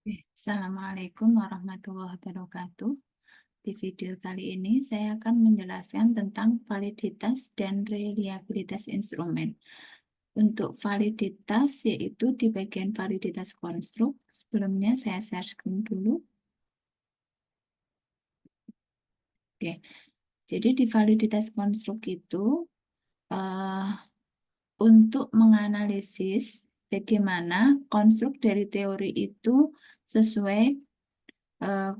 Assalamualaikum warahmatullahi wabarakatuh. Di video kali ini saya akan menjelaskan tentang validitas dan reliabilitas instrumen. Untuk validitas yaitu di bagian validitas konstruk. Sebelumnya saya share screen dulu. Oke. Jadi di validitas konstruk itu eh, untuk menganalisis bagaimana konstruk dari teori itu sesuai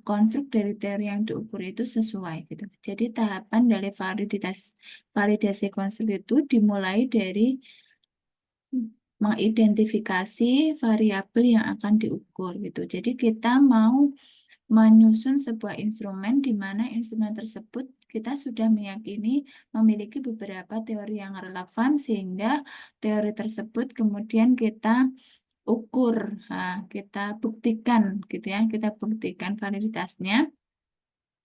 konstruk dari teori yang diukur itu sesuai gitu. Jadi tahapan dari validasi konstruk itu dimulai dari mengidentifikasi variabel yang akan diukur gitu. Jadi kita mau menyusun sebuah instrumen di mana instrumen tersebut kita sudah meyakini memiliki beberapa teori yang relevan sehingga teori tersebut kemudian kita ukur, kita buktikan gitu ya, kita buktikan validitasnya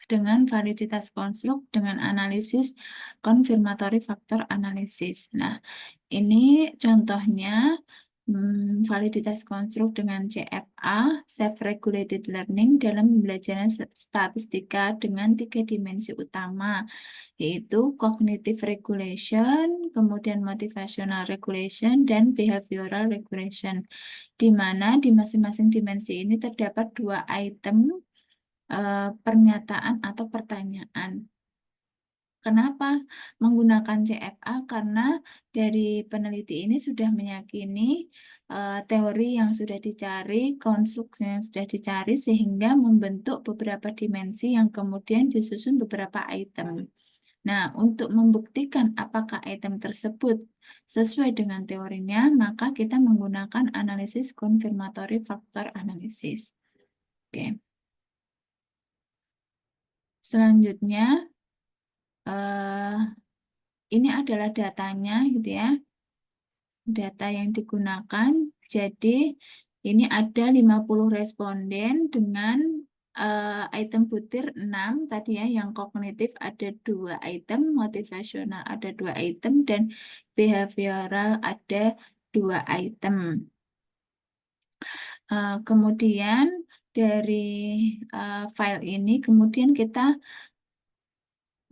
dengan validitas konstruk dengan analisis konfirmatori faktor analisis. Nah, ini contohnya validitas konstruk dengan CFA, Self-Regulated Learning dalam pembelajaran statistika dengan 3 dimensi utama, yaitu Cognitive Regulation, kemudian Motivational Regulation, dan Behavioral Regulation, di mana di masing-masing dimensi ini terdapat 2 item pernyataan atau pertanyaan. Kenapa menggunakan CFA? Karena dari peneliti ini sudah meyakini teori yang sudah dicari, konstruksi yang sudah dicari, sehingga membentuk beberapa dimensi yang kemudian disusun beberapa item. Nah, untuk membuktikan apakah item tersebut sesuai dengan teorinya, maka kita menggunakan analisis konfirmatori faktor analisis. Oke. Selanjutnya, ini adalah datanya gitu ya, data yang digunakan. Jadi ini ada 50 responden dengan item butir 6 tadi ya, yang kognitif ada 2 item, motivasional ada 2 item, dan behavioral ada 2 item. Kemudian dari file ini kemudian kita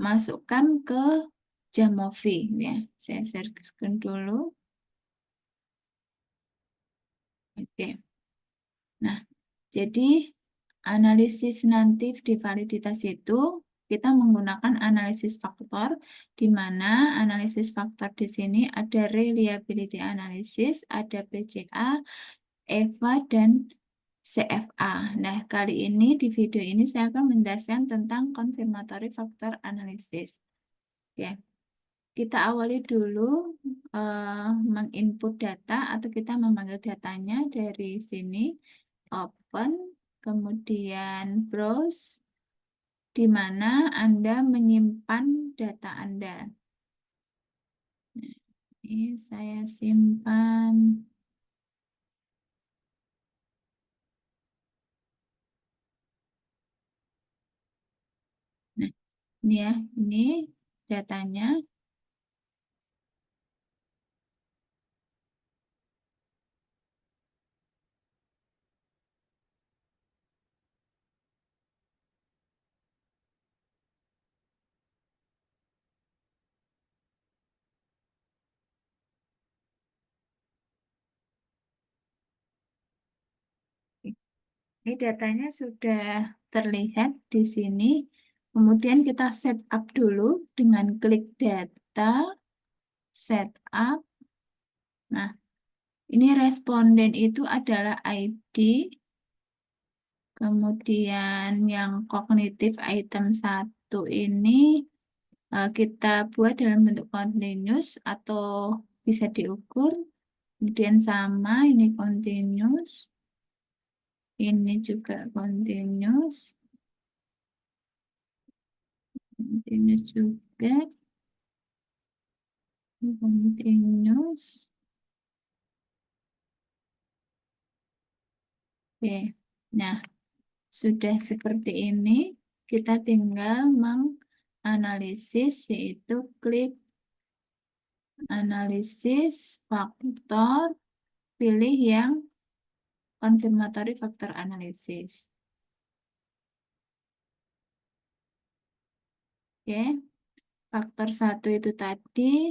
masukkan ke Jamovi ya. Saya share screen dulu. Oke. Nah, jadi analisis nanti di validitas itu kita menggunakan analisis faktor, di mana analisis faktor di sini ada reliability analysis, ada PCA, EVA, dan CFA. Nah, kali ini di video ini saya akan menjelaskan tentang confirmatory factor analysis. Oke. Kita awali dulu menginput data atau kita memanggil datanya dari sini, open, kemudian browse, di mana Anda menyimpan data Anda. Nah, ini saya simpan. Nah, ini ya, ini datanya. Ini datanya sudah terlihat di sini. Kemudian kita setup dulu dengan klik data, setup. Nah, ini responden itu adalah ID, kemudian yang kognitif item 1 ini kita buat dalam bentuk continuous atau bisa diukur. Kemudian sama, ini continuous, ini juga continuous juga, ini continuous. Oke, nah sudah seperti ini, kita tinggal menganalisis, yaitu klik analisis faktor, pilih yang confirmatory factor analysis. Oke, faktor 1 itu tadi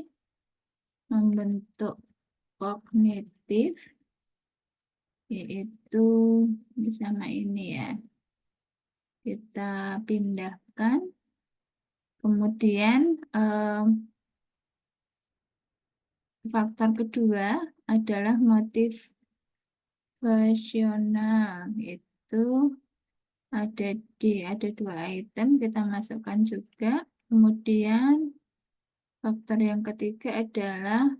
membentuk kognitif, yaitu sama ini ya. Kita pindahkan. Kemudian faktor kedua adalah motivasional. Itu ada 2 item, kita masukkan juga. Kemudian faktor yang ketiga adalah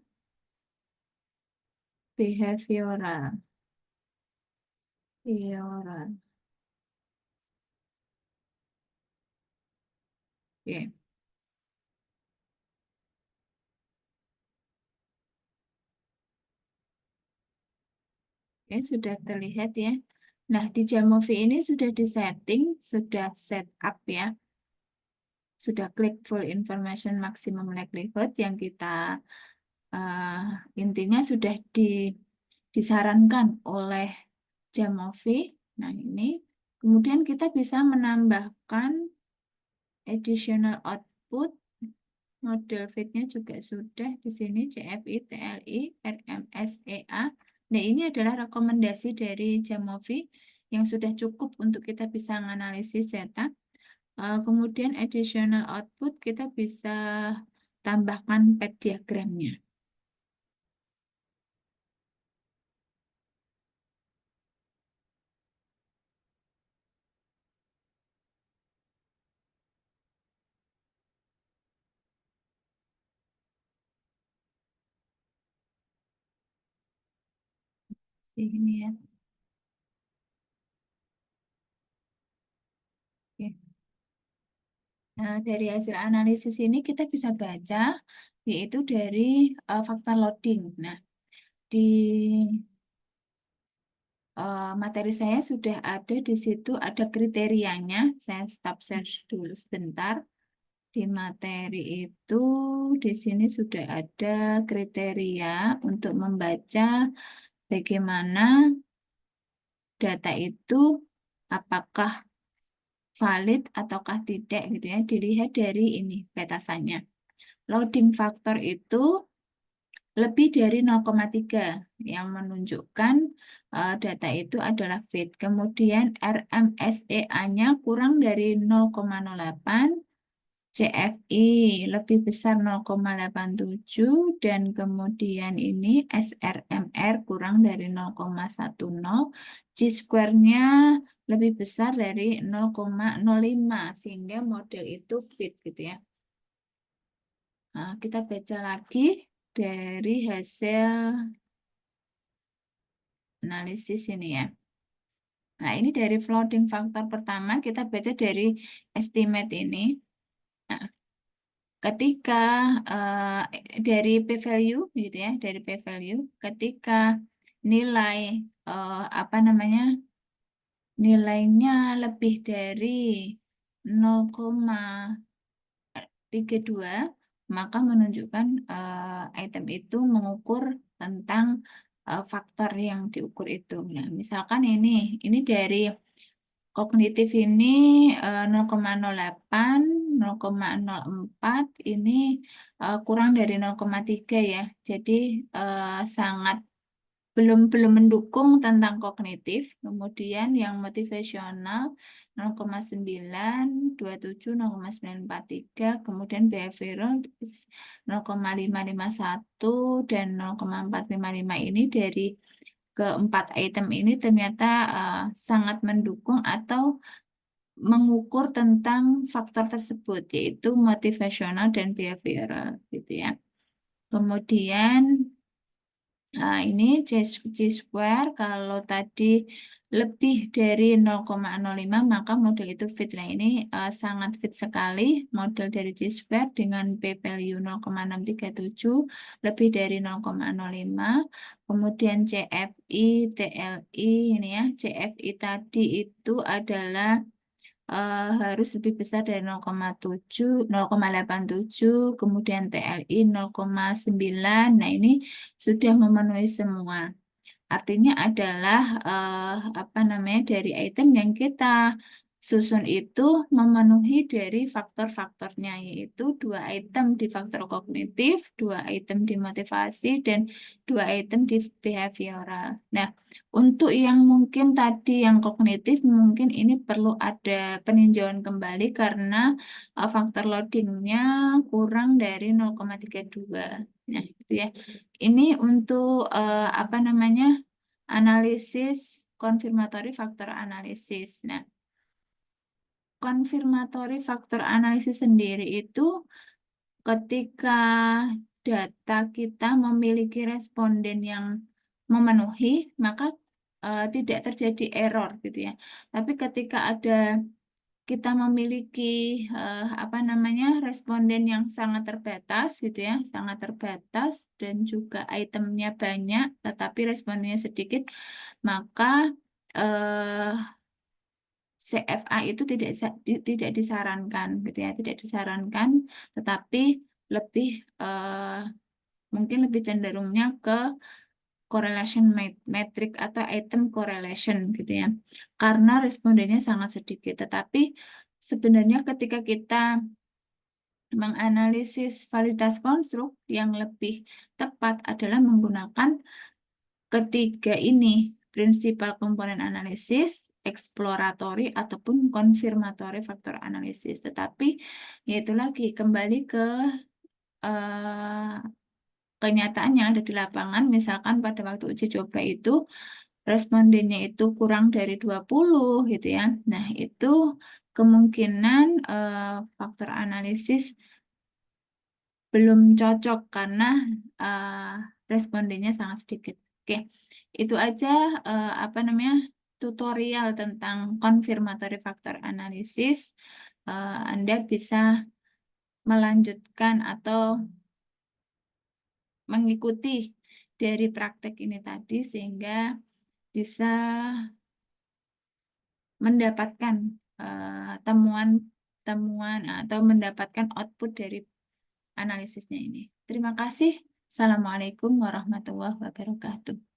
behavioral. Behavioral. Oke. Oke, sudah terlihat ya. Nah, di Jamovi ini sudah disetting, sudah set up ya. Sudah klik full information maximum likelihood yang kita intinya sudah disarankan oleh Jamovi. Nah, ini kemudian kita bisa menambahkan additional output. Model fitnya juga sudah di sini CFI, TLI, RMSEA. Nah, ini adalah rekomendasi dari Jamovi yang sudah cukup untuk kita bisa menganalisis data. Kemudian additional output kita bisa tambahkan pad diagramnya. Sini ya. Oke. Nah, dari hasil analisis ini kita bisa baca yaitu dari faktor loading. Nah, di materi saya sudah ada di situ, ada kriterianya. Saya stop share dulu sebentar. Di materi itu di sini sudah ada kriteria untuk membaca bagaimana data itu apakah valid ataukah tidak gitu ya. Dilihat dari ini batasannya. Loading factor itu lebih dari 0,3 yang menunjukkan data itu adalah fit. Kemudian RMSEA-nya kurang dari 0,08, CFI lebih besar 0,87, dan kemudian ini SRMR kurang dari 0,10, Chi-square-nya lebih besar dari 0,05 sehingga model itu fit gitu ya. Nah, kita baca lagi dari hasil analisis ini ya. Nah, ini dari floating factor pertama, kita baca dari estimate ini. Nah, ketika dari p-value gitu ya, dari p-value, ketika nilai apa namanya, nilainya lebih dari 0,32, maka menunjukkan item itu mengukur tentang faktor yang diukur itu. Nah, misalkan ini dari kognitif ini 0,08, 0,04, ini kurang dari 0,3 ya. Jadi sangat belum mendukung tentang kognitif. Kemudian yang motivasional 0,9, 27, 0,943, kemudian behavioral 0,551 dan 0,455 ini dari keempat item ini ternyata sangat mendukung atau mengukur tentang faktor tersebut, yaitu motivasional dan behavioral gitu ya. Kemudian ini Chi-square kalau tadi lebih dari 0,05 maka model itu fit. Nah, ini sangat fit sekali model dari Chi-square dengan p-value 0,637 lebih dari 0,05. Kemudian CFI, TLI ini ya. CFI tadi itu adalah harus lebih besar dari 0,7, 0,87, kemudian TLI 0,9. Nah, ini sudah memenuhi semua. artinya adalah apa namanya, dari item yang kita susun itu memenuhi dari faktor-faktornya, yaitu 2 item di faktor kognitif, 2 item di motivasi, dan 2 item di behavioral. Nah, untuk yang mungkin tadi yang kognitif, mungkin ini perlu ada peninjauan kembali karena faktor loadingnya kurang dari 0,32. Nah, itu ya. Ini untuk apa namanya, analisis konfirmatori faktor analisis. Nah, konfirmatori faktor analisis sendiri itu ketika data kita memiliki responden yang memenuhi, maka tidak terjadi error gitu ya. Tapi ketika kita memiliki apa namanya, responden yang sangat terbatas gitu ya, sangat terbatas dan juga itemnya banyak tetapi respondennya sedikit, maka eh, CFA itu tidak disarankan gitu ya, tidak disarankan, tetapi lebih mungkin lebih cenderungnya ke correlation metric atau item correlation gitu ya, karena respondennya sangat sedikit. Tetapi sebenarnya ketika kita menganalisis validitas konstruk, yang lebih tepat adalah menggunakan ketiga ini, prinsipal komponen analisis, eksploratory, ataupun konfirmatory faktor analisis. Tetapi yaitu lagi kembali ke eh, kenyataan yang ada di lapangan. Misalkan pada waktu uji coba itu respondennya itu kurang dari 20 gitu ya. Nah, itu kemungkinan faktor analisis belum cocok karena eh, respondennya sangat sedikit. Oke, itu aja apa namanya, tutorial tentang konfirmatory faktor analisis. Anda bisa melanjutkan atau mengikuti dari praktek ini tadi sehingga bisa mendapatkan temuan-temuan atau mendapatkan output dari analisisnya ini. Terima kasih. Assalamualaikum warahmatullahi wabarakatuh.